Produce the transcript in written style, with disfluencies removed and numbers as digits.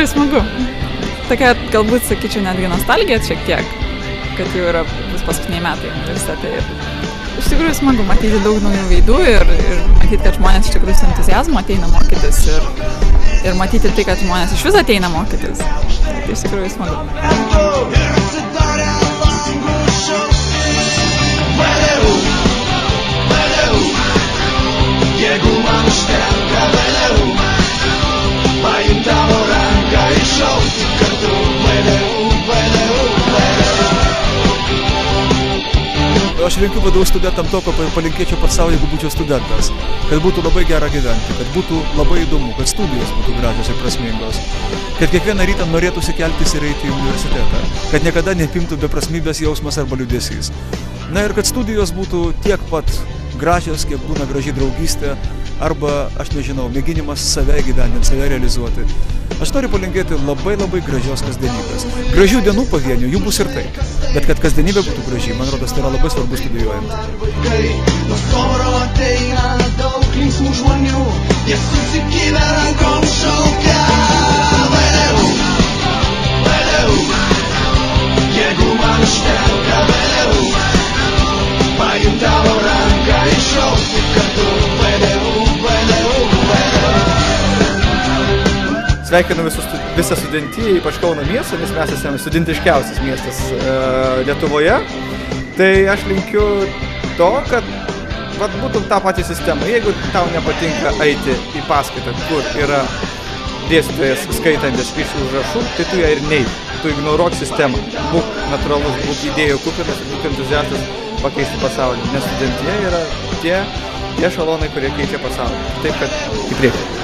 tikrųjų smagu. Tokia, galbūt, sakyčiau, netgi nostalgija šiek tiek, kad jau yra paskutiniai metai universitete. Ir iš tikrųjų smagu matyti daug naujų veidų ir matyti, kad žmonės iš tikrųjų su entuziazmu ateina mokytis ir matyti tai, kad žmonės iš vis ateina mokytis. Tai iš tikrųjų smagu. Aš linkiu VDU studentam to, ko palinkėčiau pats savo, jeigu būčiau studentas. Kad būtų labai gera gyventi, kad būtų labai įdomu, kad studijos būtų gražios ir prasmingos. Kad kiekvieną rytą norėtųsi keltis ir eiti į universitetą. Kad niekada nepimtų beprasmybės jausmas arba liūdesys. Na ir kad studijos būtų tiek pat gražios, kiek būna graži draugystė, arba, aš nežinau, mėginimas save gyveninti, save realizuoti. Aš noriu palinkėti labai gražios kasdienybės. Gražių dienų pavienių, jų bus ir taip. Bet kad kasdienybė būtų graži, man rodos, tai yra labai svarbu studijuojant. Sveikinu visą studentiją, ypač Kauno miestą, nes mes esame studentiškiausias miestas Lietuvoje. Tai aš linkiu to, kad būtų tą patį sistemą. Jeigu tau nepatinka eiti į paskaitą, kur yra dėstytojas skaitantis iš užrašų, tai tu ją ir neik. Tu ignoruok sistemą. Būk natūralus, būk idėjų kupinas, būk entuziastas pakeisti pasaulį. Nes studentija yra tie šalonai, kurie keičia pasaulį. Taip, kad į priekį.